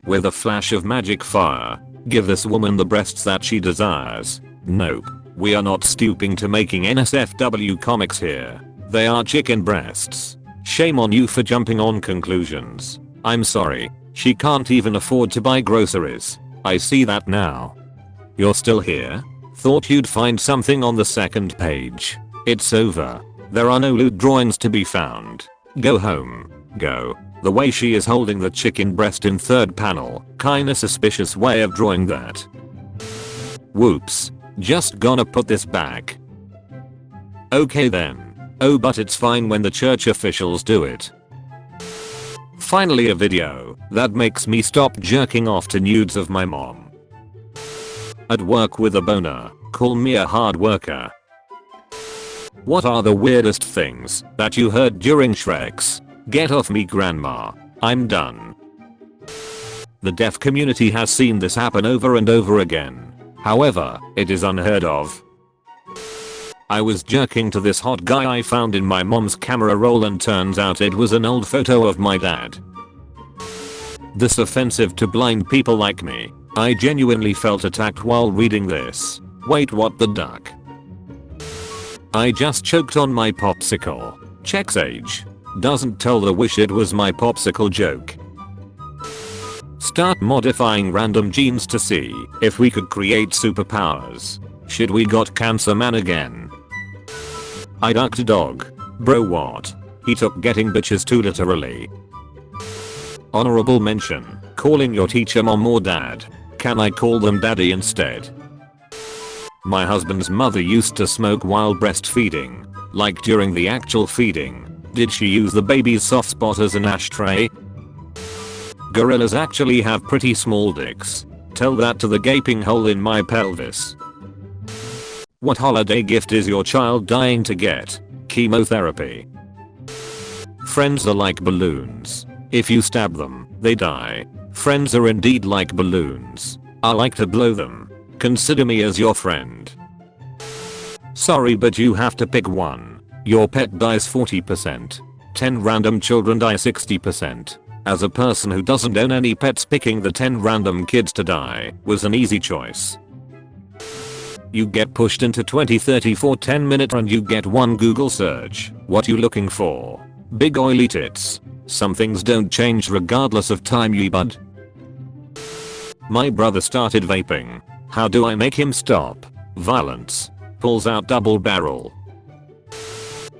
With a flash of magic fire, give this woman the breasts that she desires. Nope. We are not stooping to making NSFW comics here. They are chicken breasts. Shame on you for jumping on conclusions. I'm sorry. She can't even afford to buy groceries. I see that now. You're still here? Thought you'd find something on the second page. It's over. There are no loot drawings to be found. Go home. Go. The way she is holding the chicken breast in third panel, kinda suspicious way of drawing that. Whoops. Just gonna put this back. Okay then. Oh, but it's fine when the church officials do it. Finally a video that makes me stop jerking off to nudes of my mom. At work with a boner, call me a hard worker. What are the weirdest things that you heard during Shreks? Get off me grandma. I'm done. The deaf community has seen this happen over and over again. However, it is unheard of. I was jerking to this hot guy I found in my mom's camera roll and turns out it was an old photo of my dad. This offensive to blind people like me. I genuinely felt attacked while reading this. Wait, what the duck? I just choked on my popsicle. Checks age. Doesn't tell the wish it was my popsicle joke. Start modifying random genes to see if we could create superpowers. Should we got Cancer Man again? I ducked a dog. Bro what? He took getting bitches too literally. Honorable mention. Calling your teacher mom or dad. Can I call them daddy instead? My husband's mother used to smoke while breastfeeding. Like during the actual feeding. Did she use the baby's soft spot as an ashtray? Gorillas actually have pretty small dicks. Tell that to the gaping hole in my pelvis. What holiday gift is your child dying to get? Chemotherapy. Friends are like balloons. If you stab them, they die. Friends are indeed like balloons. I like to blow them. Consider me as your friend. Sorry, but you have to pick one. Your pet dies 40%. 10 random children die 60%. As a person who doesn't own any pets, picking the 10 random kids to die was an easy choice. You get pushed into 2030 for 10 minutes and you get one Google search. What you looking for? Big oily tits. Some things don't change regardless of time, ye bud. My brother started vaping. How do I make him stop? Violence. Pulls out double barrel.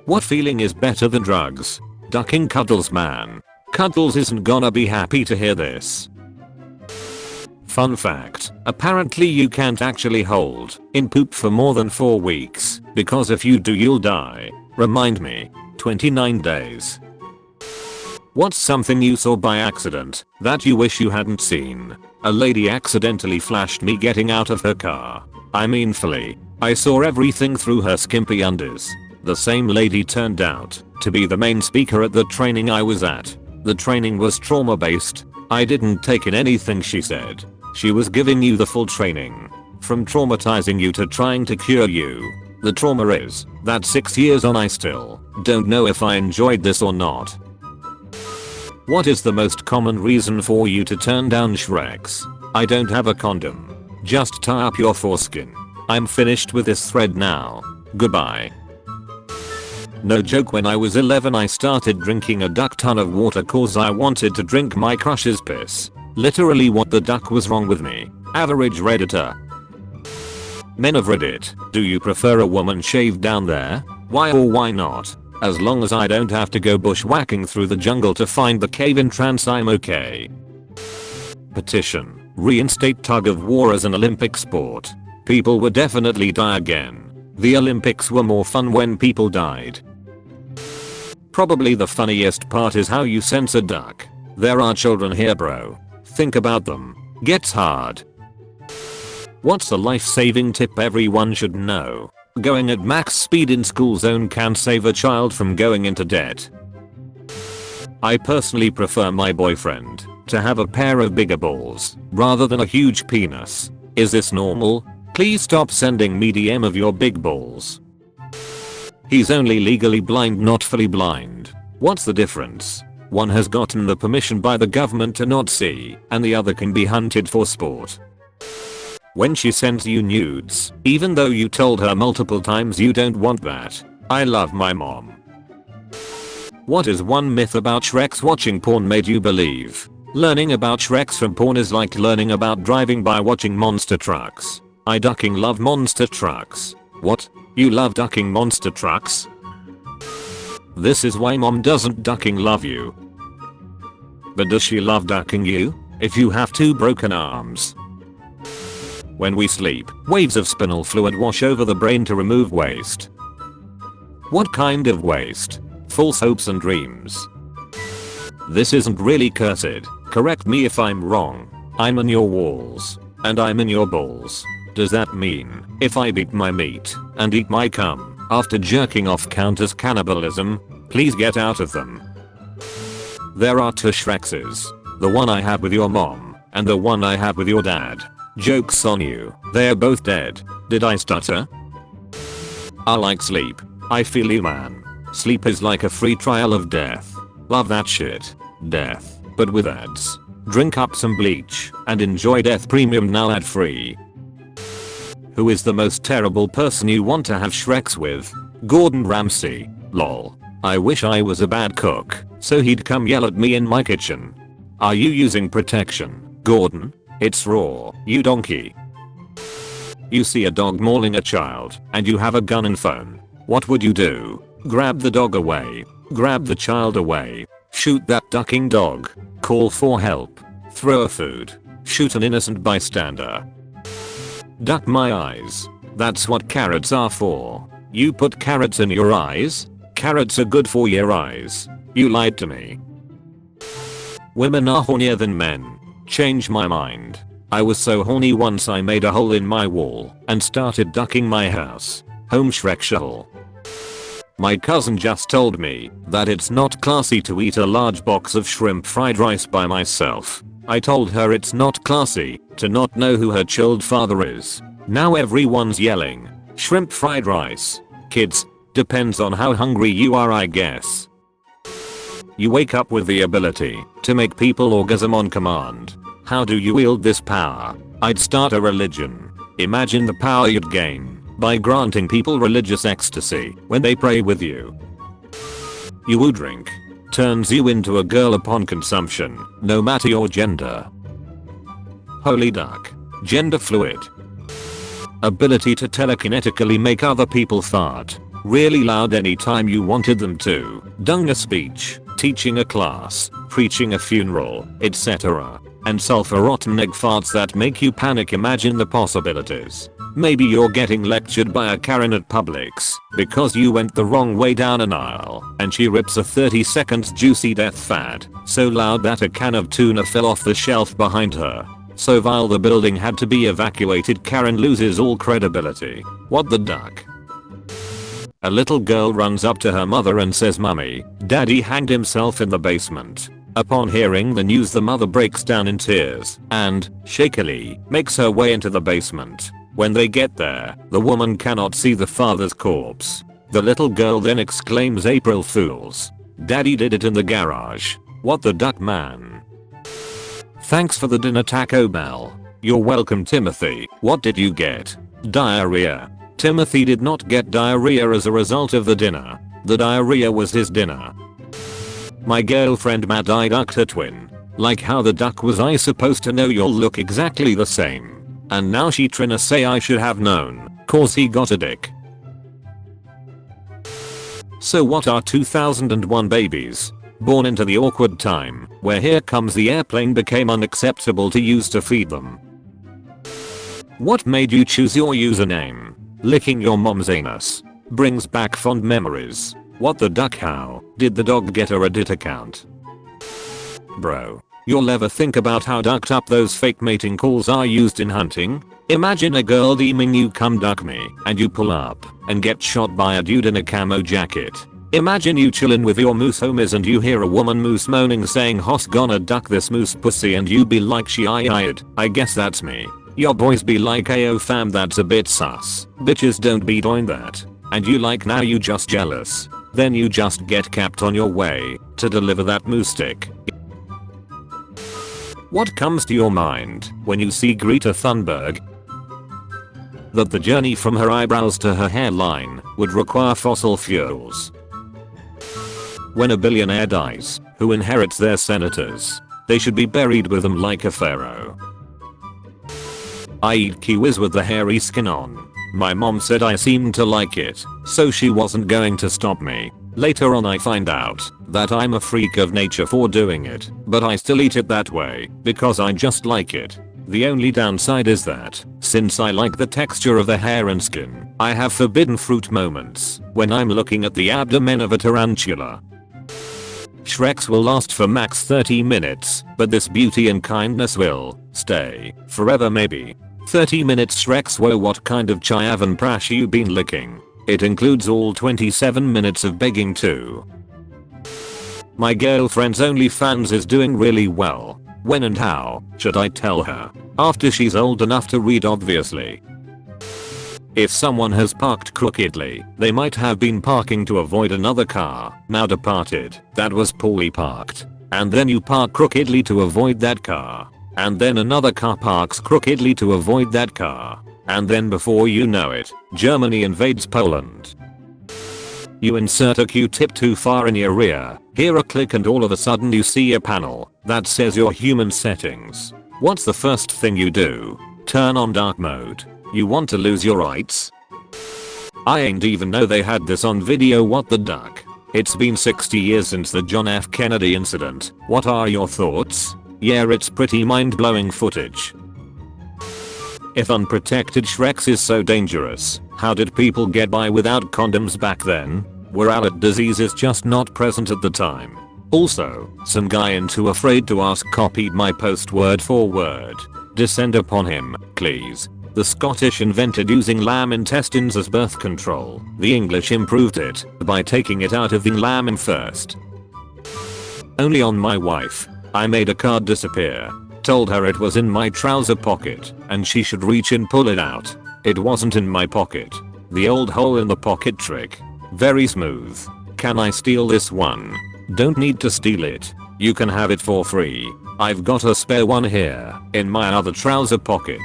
What feeling is better than drugs? Ducking Cuddles man. Cuddles isn't gonna be happy to hear this. Fun fact, apparently you can't actually hold in poop for more than 4 weeks, because if you do you'll die. Remind me, 29 days. What's something you saw by accident that you wish you hadn't seen? A lady accidentally flashed me getting out of her car. I mean fully. I saw everything through her skimpy undies. The same lady turned out to be the main speaker at the training I was at. The training was trauma based. I didn't take in anything she said. She was giving you the full training. From traumatizing you to trying to cure you. The trauma is that 6 years on I still don't know if I enjoyed this or not. What is the most common reason for you to turn down Shreks? I don't have a condom. Just tie up your foreskin. I'm finished with this thread now. Goodbye. No joke, when I was 11 I started drinking a duck ton of water cause I wanted to drink my crush's piss. Literally, what the duck was wrong with me? Average redditor. Men of Reddit, do you prefer a woman shaved down there? Why or why not? As long as I don't have to go bushwhacking through the jungle to find the cave in trance, I'm okay. Petition. Reinstate tug of war as an Olympic sport. People would definitely die again. The Olympics were more fun when people died. Probably the funniest part is how you censor duck. There are children here, bro. Think about them. Gets hard. What's a life-saving tip everyone should know? Going at max speed in school zone can save a child from going into debt. I personally prefer my boyfriend to have a pair of bigger balls rather than a huge penis. Is this normal? Please stop sending me DM of your big balls. He's only legally blind, not fully blind. What's the difference? One has gotten the permission by the government to not see, and the other can be hunted for sport. When she sends you nudes, even though you told her multiple times you don't want that. I love my mom. What is one myth about Shreks watching porn made you believe? Learning about Shreks from porn is like learning about driving by watching monster trucks. I ducking love monster trucks. What? You love ducking monster trucks? This is why mom doesn't ducking love you. But does she love ducking you? If you have two broken arms. When we sleep, waves of spinal fluid wash over the brain to remove waste. What kind of waste? False hopes and dreams. This isn't really cursed. Correct me if I'm wrong. I'm in your walls. And I'm in your balls. Does that mean, if I beat my meat, and eat my cum, after jerking off count as cannibalism? Please get out of them. There are two Shrekses. The one I have with your mom, and the one I have with your dad. Joke's on you, they're both dead. Did I stutter? I like sleep. I feel you, man. Sleep is like a free trial of death. Love that shit. Death, but with ads. Drink up some bleach, and enjoy Death Premium now ad free. Who is the most terrible person you want to have Shreks with? Gordon Ramsay. Lol. I wish I was a bad cook, so he'd come yell at me in my kitchen. Are you using protection, Gordon? It's raw, you donkey. You see a dog mauling a child, and you have a gun and phone. What would you do? Grab the dog away. Grab the child away. Shoot that ducking dog. Call for help. Throw a food. Shoot an innocent bystander. Duck my eyes. That's what carrots are for. You put carrots in your eyes? Carrots are good for your eyes. You lied to me. Women are hornier than men. Change my mind. I was so horny once I made a hole in my wall and started ducking my house. Home Shrek shell. My cousin just told me that it's not classy to eat a large box of shrimp fried rice by myself. I told her it's not classy to not know who her chilled father is. Now everyone's yelling, shrimp fried rice. Kids, depends on how hungry you are, I guess. You wake up with the ability to make people orgasm on command. How do you wield this power? I'd start a religion. Imagine the power you'd gain by granting people religious ecstasy when they pray with you. You woo drink. Turns you into a girl upon consumption, no matter your gender. Holy duck. Gender fluid. Ability to telekinetically make other people fart really loud anytime you wanted them to. Dung a speech, teaching a class, preaching a funeral, etc. And sulfur rotten egg farts that make you panic. Imagine the possibilities. Maybe you're getting lectured by a Karen at Publix because you went the wrong way down an aisle and she rips a 30 seconds juicy death fad so loud that a can of tuna fell off the shelf behind her. So vile the building had to be evacuated. Karen loses all credibility. What the duck? A little girl runs up to her mother and says, "Mummy, Daddy hanged himself in the basement." Upon hearing the news, the mother breaks down in tears and, shakily, makes her way into the basement. When they get there, the woman cannot see the father's corpse. The little girl then exclaims, "April Fools. Daddy did it in the garage." What the duck, man? Thanks for the dinner, Taco Bell. You're welcome, Timothy. What did you get? Diarrhea. Timothy did not get diarrhea as a result of the dinner. The diarrhea was his dinner. My girlfriend Matt, I ducked her twin. Like how the duck was I supposed to know you'll look exactly the same? And now she tryna say I should have known, cause he got a dick. So what are 2001 babies? Born into the awkward time where Here Comes the Airplane became unacceptable to use to feed them. What made you choose your username? Licking your mom's anus. Brings back fond memories. What the duck? How did the dog get a Reddit account? Bro, you'll ever think about how ducked up those fake mating calls are used in hunting? Imagine a girl deeming you, "Come duck me," and you pull up and get shot by a dude in a camo jacket. Imagine you chillin' with your moose homies and you hear a woman moose moaning saying, "Hoss gonna duck this moose pussy," and you be like, "She I guess that's me." Your boys be like, "Ayo fam, that's a bit sus. Bitches don't be doing that." And you like, "Now you just jealous." then you just get capped on your way to deliver that moose stick. What comes to your mind when you see Greta Thunberg? That the journey from her eyebrows to her hairline would require fossil fuels. When a billionaire dies, who inherits their senators? They should be buried with them like a pharaoh. I eat kiwis with the hairy skin on. My mom said I seemed to like it, so she wasn't going to stop me. Later on I find out that I'm a freak of nature for doing it, but I still eat it that way because I just like it. The only downside is that, since I like the texture of the hair and skin, I have forbidden fruit moments when I'm looking at the abdomen of a tarantula. Shreks will last for max 30 minutes, but this beauty and kindness will stay forever maybe. 30 minutes Shreks. Whoa, what kind of Chyavan you been licking? It includes all 27 minutes of begging too. My girlfriend's OnlyFans is doing really well. When and how should I tell her? After she's old enough to read, obviously. If someone has parked crookedly, they might have been parking to avoid another car, now departed, that was poorly parked. And then you park crookedly to avoid that car. And then another car parks crookedly to avoid that car. And then before you know it, Germany invades Poland. You insert a Q-tip too far in your rear, hear a click, and all of a sudden you see a panel that says your human settings. What's the first thing you do? Turn on dark mode. You want to lose your rights? I ain't even know they had this on video. What the duck? It's been 60 years since the John F. Kennedy incident. What are your thoughts? Yeah, it's pretty mind-blowing footage. If unprotected Shreks is so dangerous, how did people get by without condoms back then? Were allied diseases just not present at the time? Also, some guy in Too Afraid to Ask copied my post word for word. Descend upon him, please. The Scottish invented using lamb intestines as birth control. The English improved it by taking it out of the lamb first. Only on my wife. I made a card disappear. Told her it was in my trouser pocket and she should reach and pull it out. It wasn't in my pocket. The old hole in the pocket trick. Very smooth. Can I steal this one? Don't need to steal it. You can have it for free. I've got a spare one here in my other trouser pocket.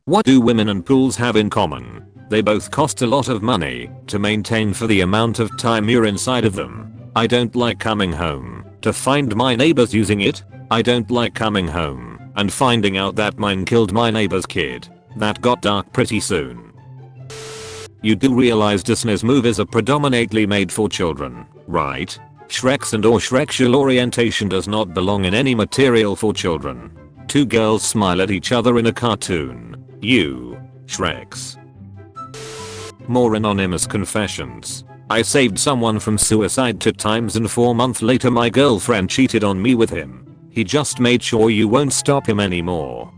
What do women and pools have in common? They both cost a lot of money to maintain for the amount of time you're inside of them. I don't like coming home to find my neighbors using it. I don't like coming home and finding out that mine killed my neighbor's kid. That got dark pretty soon. You do realize Disney's movies are predominantly made for children, right? Shreks and or Shreksual orientation does not belong in any material for children. Two girls smile at each other in a cartoon. You, Shreks. More anonymous confessions. I saved someone from suicide 2 times and 4 months later my girlfriend cheated on me with him. He just made sure you won't stop him anymore.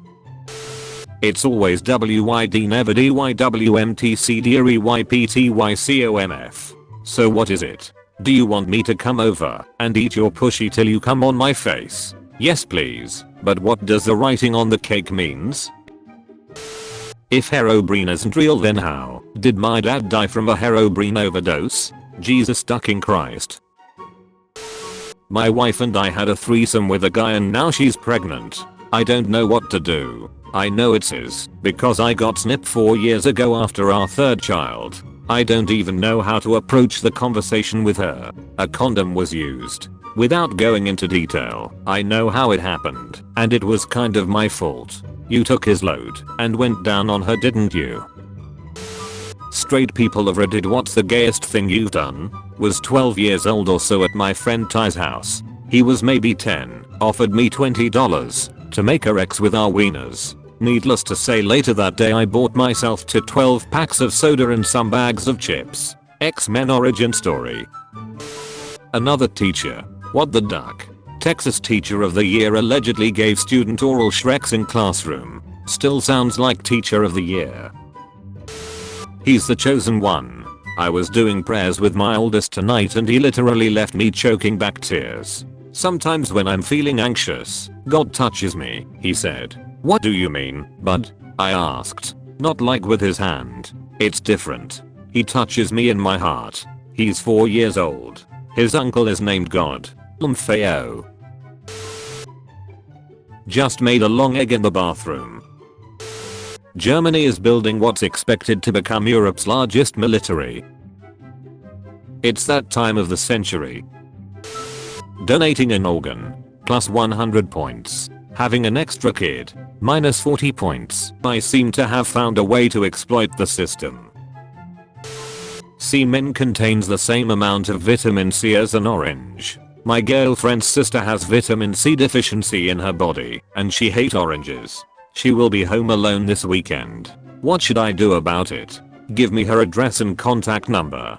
It's always WYD never DYWMTCDREYPTYCOMF. So what is it? Do you want me to come over and eat your pushy till you come on my face? Yes please, but what does the writing on the cake means? If Herobrine isn't real, then how did my dad die from a Herobrine overdose? Jesus fucking Christ. My wife and I had a threesome with a guy and now she's pregnant. I don't know what to do. I know it's his because I got snipped 4 years ago after our 3rd child. I don't even know how to approach the conversation with her. A condom was used. Without going into detail, I know how it happened, and it was kind of my fault. You took his load and went down on her, didn't you? Straight people have reddit what's the gayest thing you've done? Was 12 years old or so at my friend Ty's house. He was maybe 10, offered me $20 to make her ex with our wieners. Needless to say, later that day I bought myself to 12 packs of soda and some bags of chips. X-Men origin story. Another teacher. What the duck? Texas Teacher of the Year allegedly gave student oral Shreks in classroom. Still sounds like Teacher of the Year. He's the chosen one. I was doing prayers with my oldest tonight and he literally left me choking back tears. Sometimes when I'm feeling anxious, God touches me, he said. What do you mean, bud? I asked. Not like with his hand. It's different. He touches me in my heart. He's 4 years old. His uncle is named God. Lumpheo. Just made a long egg in the bathroom. Germany is building what's expected to become Europe's largest military. It's that time of the century. Donating an organ. Plus 100 points. Having an extra kid. Minus 40 points. I seem to have found a way to exploit the system. Semen contains the same amount of vitamin C as an orange. My girlfriend's sister has vitamin C deficiency in her body, and she hates oranges. She will be home alone this weekend. What should I do about it? Give me her address and contact number.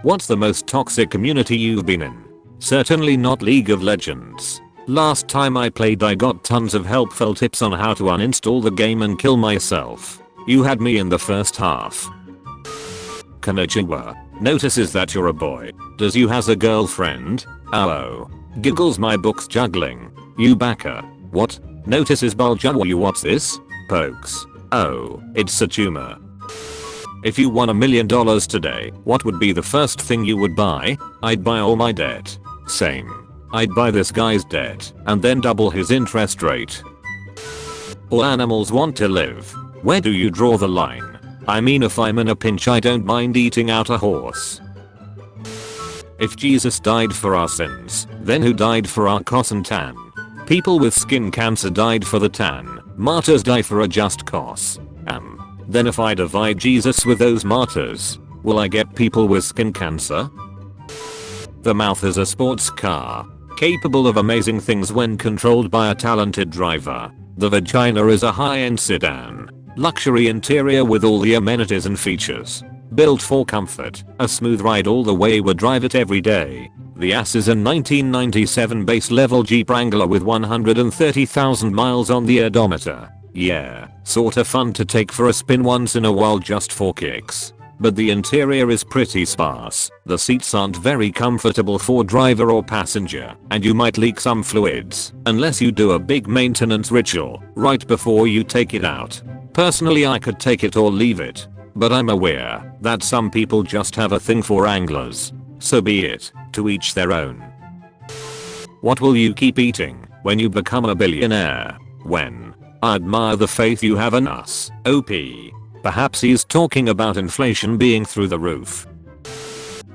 What's the most toxic community you've been in? Certainly not League of Legends. Last time I played I got tons of helpful tips on how to uninstall the game and kill myself. You had me in the first half. Konnichiwa. Notices that you're a boy. Does you has a girlfriend? Oh. Giggles my book's juggling. You backer. What? Notices bulge. You what's this? Pokes. Oh, it's a tumor. If you won $1 million today, what would be the first thing you would buy? I'd buy all my debt. Same. I'd buy this guy's debt and then double his interest rate. All animals want to live. Where do you draw the line? I mean, if I'm in a pinch I don't mind eating out a horse. If Jesus died for our sins, then who died for our cos and tan? People with skin cancer died for the tan. Martyrs die for a just cause. Then if I divide Jesus with those martyrs, will I get people with skin cancer? The mouth is a sports car, capable of amazing things when controlled by a talented driver. The vagina is a high-end sedan. Luxury interior with all the amenities and features. Built for comfort, a smooth ride all the way, would drive it every day. The ass is a 1997 base level Jeep Wrangler with 130,000 miles on the odometer. Yeah, sorta fun to take for a spin once in a while just for kicks. But the interior is pretty sparse, the seats aren't very comfortable for driver or passenger, and you might leak some fluids, unless you do a big maintenance ritual, right before you take it out. Personally I could take it or leave it, but I'm aware that some people just have a thing for anglers. So be it, to each their own. What will you keep eating when you become a billionaire? When? I admire the faith you have in us, OP. Perhaps he's talking about inflation being through the roof.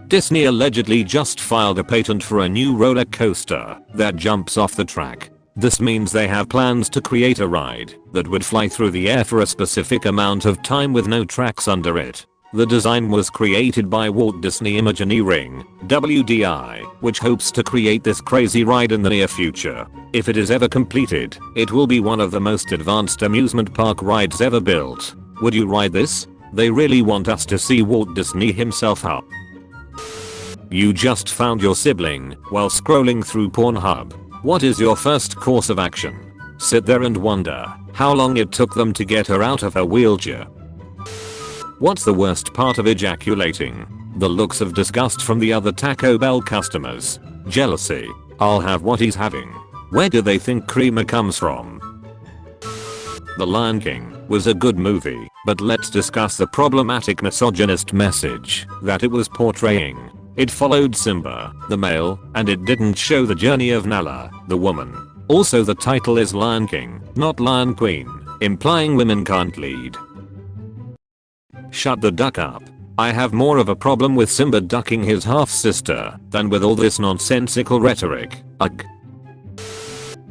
Disney allegedly just filed a patent for a new roller coaster that jumps off the track. This means they have plans to create a ride that would fly through the air for a specific amount of time with no tracks under it. The design was created by Walt Disney Imagineering, WDI, which hopes to create this crazy ride in the near future. If it is ever completed, it will be one of the most advanced amusement park rides ever built. Would you ride this? They really want us to see Walt Disney himself, huh? You just found your sibling while scrolling through Pornhub. What is your first course of action? Sit there and wonder how long it took them to get her out of her wheelchair. What's the worst part of ejaculating? The looks of disgust from the other Taco Bell customers. Jealousy. I'll have what he's having. Where do they think creamer comes from? The Lion King was a good movie, but let's discuss the problematic misogynist message that it was portraying. It followed Simba, the male, and it didn't show the journey of Nala, the woman. Also, the title is Lion King, not Lion Queen, implying women can't lead. Shut the duck up. I have more of a problem with Simba ducking his half-sister than with all this nonsensical rhetoric. Ugh.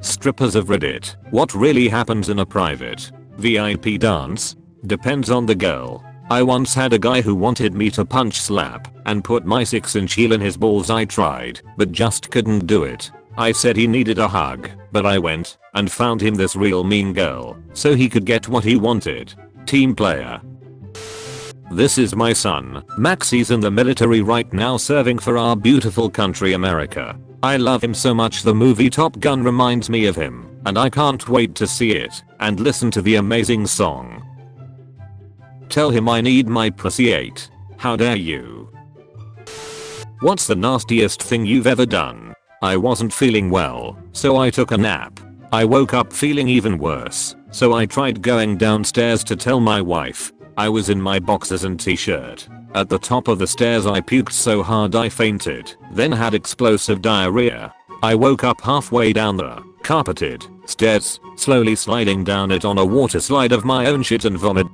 Strippers of Reddit. What really happens in a private VIP dance? Depends on the girl. I once had a guy who wanted me to punch slap and put my 6-inch heel in his balls. I tried, but just couldn't do it. I said he needed a hug, but I went and found him this real mean girl so he could get what he wanted. Team player. This is my son, Max. He's in the military right now serving for our beautiful country America. I love him so much. The movie Top Gun reminds me of him, and I can't wait to see it and listen to the amazing song. Tell him I need my pussy ate. How dare you? What's the nastiest thing you've ever done? I wasn't feeling well, so I took a nap. I woke up feeling even worse, so I tried going downstairs to tell my wife. I was in my boxers and t-shirt. At the top of the stairs I puked so hard I fainted, then had explosive diarrhea. I woke up halfway down the carpeted stairs, slowly sliding down it on a water slide of my own shit and vomit.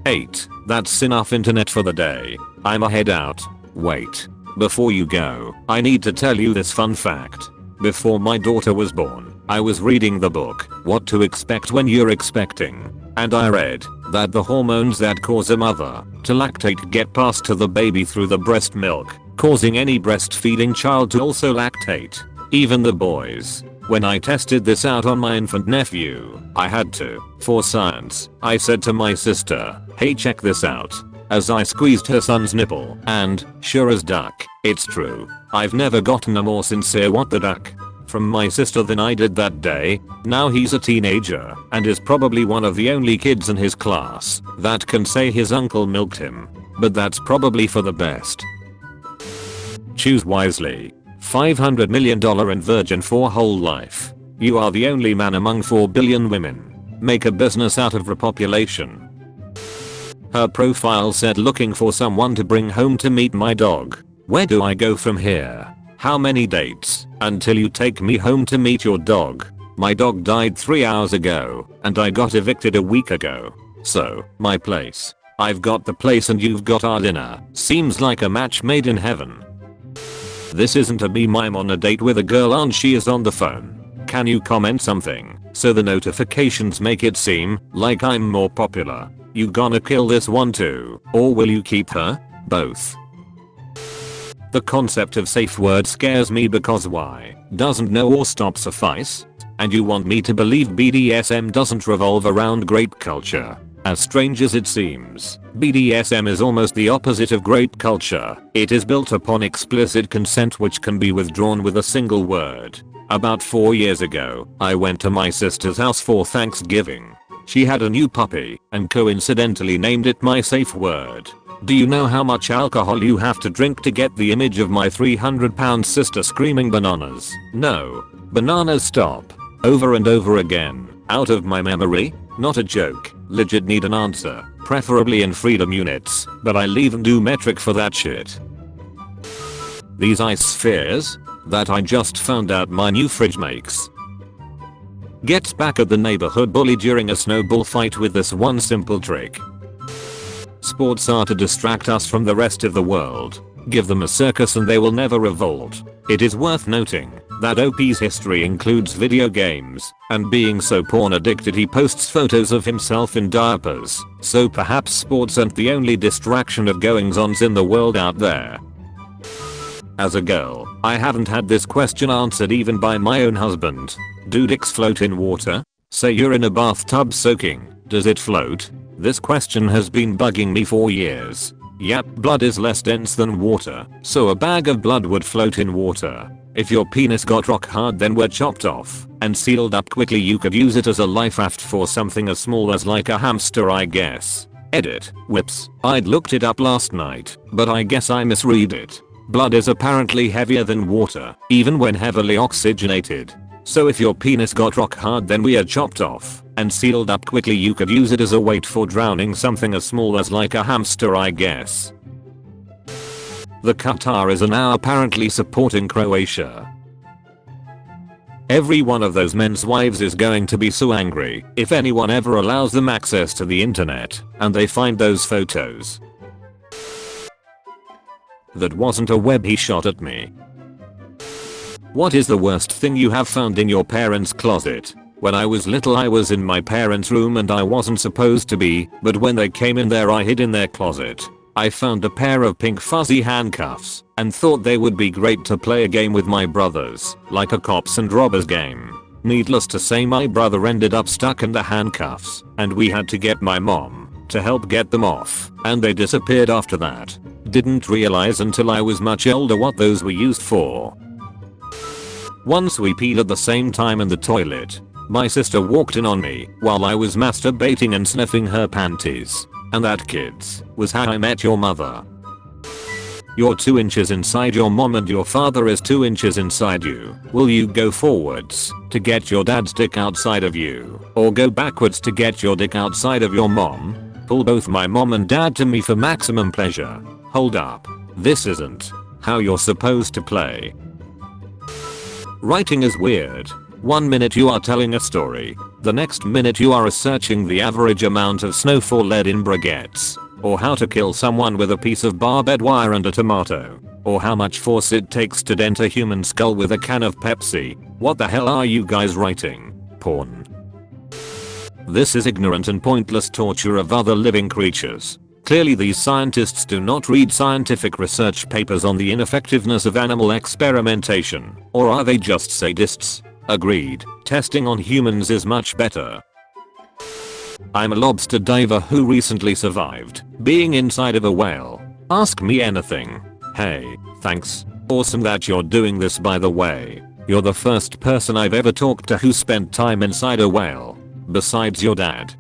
8. That's enough internet for the day. I'ma head out. Wait. Before you go, I need to tell you this fun fact. Before my daughter was born, I was reading the book, What to Expect When You're Expecting, and I read that the hormones that cause a mother to lactate get passed to the baby through the breast milk, causing any breastfeeding child to also lactate, even the boys. When I tested this out on my infant nephew, I had to, for science. I said to my sister, "Hey, check this out," as I squeezed her son's nipple, and, sure as duck, it's true. I've never gotten a more sincere "what the duck" from my sister than I did that day. Now he's a teenager and is probably one of the only kids in his class that can say his uncle milked him. But that's probably for the best. Choose wisely. $500 million in virgin for whole life. You are the only man among 4 billion women. Make a business out of repopulation. Her profile said, looking for someone to bring home to meet my dog. Where do I go from here? How many dates until you take me home to meet your dog? My dog died 3 hours ago and I got evicted a week ago. So, my place. I've got the place and you've got our dinner. Seems like a match made in heaven. This isn't a meme, I'm on a date with a girl and she is on the phone. Can you comment something so the notifications make it seem like I'm more popular? You gonna kill this one too, or will you keep her? Both. The concept of safe word scares me because why doesn't know or stop suffice? And you want me to believe BDSM doesn't revolve around grape culture? As strange as it seems, BDSM is almost the opposite of grape culture. It is built upon explicit consent which can be withdrawn with a single word. About 4 years ago, I went to my sister's house for Thanksgiving. She had a new puppy and coincidentally named it my safe word. Do you know how much alcohol you have to drink to get the image of my 300-pound sister screaming bananas? No. Bananas stop. Over and over again. Out of my memory? Not a joke. Legit need an answer. Preferably in freedom units, but I'll even do metric for that shit. These ice spheres that I just found out my new fridge makes. Gets back at the neighborhood bully during a snowball fight with this one simple trick. Sports are to distract us from the rest of the world. Give them a circus and they will never revolt. It is worth noting that OP's history includes video games, and being so porn addicted he posts photos of himself in diapers, so perhaps sports aren't the only distraction of goings-ons in the world out there. As a girl, I haven't had this question answered even by my own husband. Do dicks float in water? Say you're in a bathtub soaking, does it float? This question has been bugging me for years. Yep, blood is less dense than water, so a bag of blood would float in water. If your penis got rock hard then were chopped off and sealed up quickly, you could use it as a life raft for something as small as like a hamster, I guess. Edit. Whoops. I'd looked it up last night, but I guess I misread it. Blood is apparently heavier than water, even when heavily oxygenated. So if your penis got rock hard then we are chopped off and sealed up quickly, you could use it as a weight for drowning something as small as like a hamster, I guess. The Qatar is now apparently supporting Croatia. Every one of those men's wives is going to be so angry if anyone ever allows them access to the internet and they find those photos. That wasn't a web he shot at me. What is the worst thing you have found in your parents' closet? When I was little I was in my parents' room and I wasn't supposed to be, but when they came in there I hid in their closet. I found a pair of pink fuzzy handcuffs and thought they would be great to play a game with my brothers, like a cops and robbers game. Needless to say my brother ended up stuck in the handcuffs and we had to get my mom to help get them off, and they disappeared after that. Didn't realize until I was much older what those were used for. Once we peed at the same time in the toilet. My sister walked in on me while I was masturbating and sniffing her panties. And that, kids, was how I met your mother. You're 2 inches inside your mom and your father is 2 inches inside you. Will you go forwards to get your dad's dick outside of you, or go backwards to get your dick outside of your mom? Pull both my mom and dad to me for maximum pleasure. Hold up. This isn't how you're supposed to play. Writing is weird. One minute you are telling a story, the next minute you are researching the average amount of snowfall lead in baguettes, or how to kill someone with a piece of barbed wire and a tomato, or how much force it takes to dent a human skull with a can of Pepsi. What the hell are you guys writing? Porn. This is ignorant and pointless torture of other living creatures. Clearly these scientists do not read scientific research papers on the ineffectiveness of animal experimentation, or are they just sadists? Agreed, testing on humans is much better. I'm a lobster diver who recently survived being inside of a whale. Ask me anything. Hey, thanks. Awesome that you're doing this, by the way. You're the first person I've ever talked to who spent time inside a whale. Besides your dad.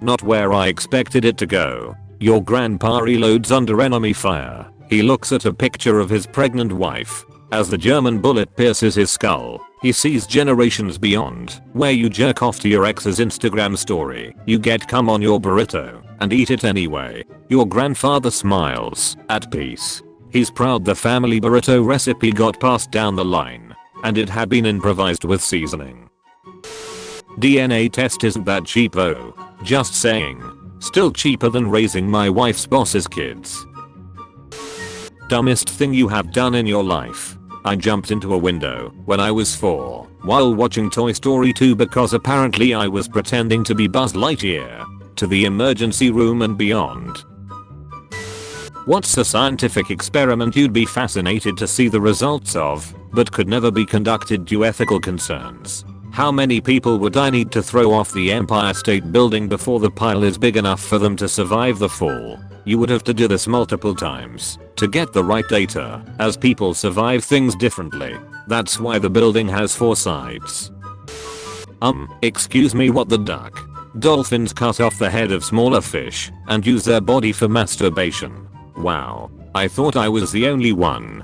Not where I expected it to go. Your grandpa reloads under enemy fire. He looks at a picture of his pregnant wife. As the German bullet pierces his skull, he sees generations beyond, where you jerk off to your ex's Instagram story. You get cum on your burrito and eat it anyway. Your grandfather smiles, at peace. He's proud the family burrito recipe got passed down the line, and it had been improvised with seasoning. DNA test isn't that cheap though. Just saying. Still cheaper than raising my wife's boss's kids. Dumbest thing you have done in your life. I jumped into a window when I was 4 while watching Toy Story 2 because apparently I was pretending to be Buzz Lightyear. To the emergency room and beyond. What's a scientific experiment you'd be fascinated to see the results of, but could never be conducted due to ethical concerns? How many people would I need to throw off the Empire State Building before the pile is big enough for them to survive the fall? You would have to do this multiple times to get the right data, as people survive things differently. That's why the building has 4 sides. Excuse me, what the duck? Dolphins cut off the head of smaller fish and use their body for masturbation. Wow, I thought I was the only one.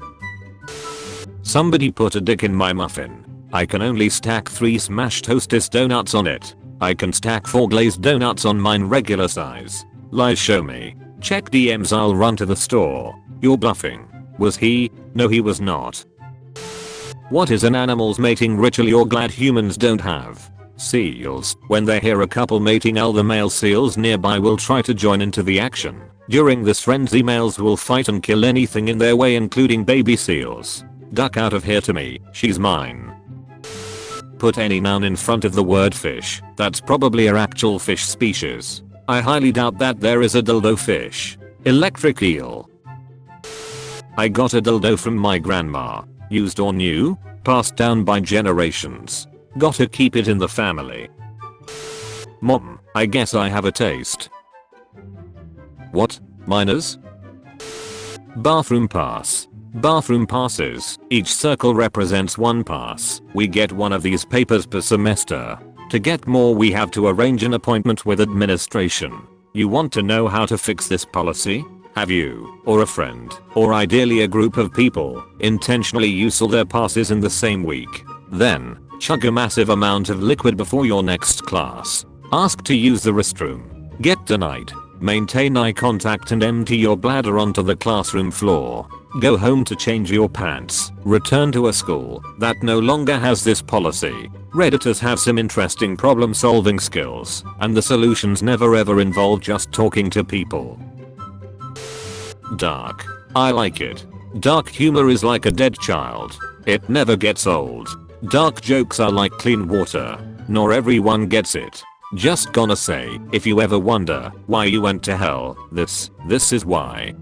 Somebody put a dick in my muffin. I can only stack 3 smashed Hostess donuts on it. I can stack 4 glazed donuts on mine regular size. Lies, show me. Check DMs, I'll run to the store. You're bluffing. Was he? No, he was not. What is an animal's mating ritual you're glad humans don't have? Seals. When they hear a couple mating, all the male seals nearby will try to join into the action. During this frenzy, males will fight and kill anything in their way, including baby seals. Duck out of here to me, she's mine. Put any noun in front of the word fish, that's probably an actual fish species. I highly doubt that there is a dildo fish. Electric eel. I got a dildo from my grandma. Used or new? Passed down by generations. Gotta keep it in the family. Mom, I guess I have a taste. What? Minors? Bathroom pass. Bathroom passes. Each circle represents 1 pass. We get 1 of these papers per semester. To get more, we have to arrange an appointment with administration. You want to know how to fix this policy? Have you, or a friend, or ideally a group of people, intentionally use all their passes in the same week? Then, chug a massive amount of liquid before your next class. Ask to use the restroom. Get denied. Maintain eye contact and empty your bladder onto the classroom floor. Go home to change your pants. Return to a school that no longer has this policy. Redditors have some interesting problem solving skills, and the solutions never ever involve just talking to people. Dark. I like it. Dark humor is like a dead child. It never gets old. Dark jokes are like clean water. Nor everyone gets it. Just gonna say, if you ever wonder why you went to hell, this is why.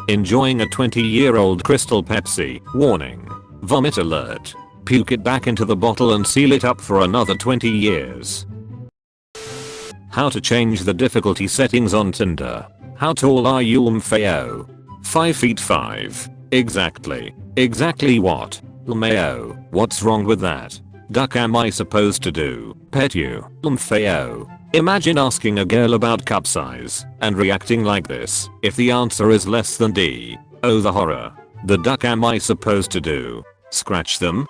Enjoying a 20-year-old Crystal Pepsi. Warning. Vomit alert. Puke it back into the bottle and seal it up for another 20 years. How to change the difficulty settings on Tinder. How tall are you, LMFAO? 5 feet 5. Exactly. Exactly what? LMAO. What's wrong with that? Duck, am I supposed to do? Pet you? LMFAO. Imagine asking a girl about cup size and reacting like this if the answer is less than D. Oh, the horror. The duck, am I supposed to do? Scratch them?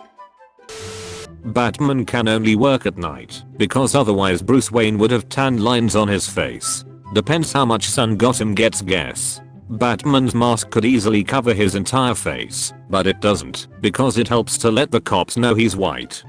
Batman can only work at night because otherwise Bruce Wayne would have tan lines on his face. Depends how much sun Gotham gets, guess. Batman's mask could easily cover his entire face, but it doesn't because it helps to let the cops know he's white.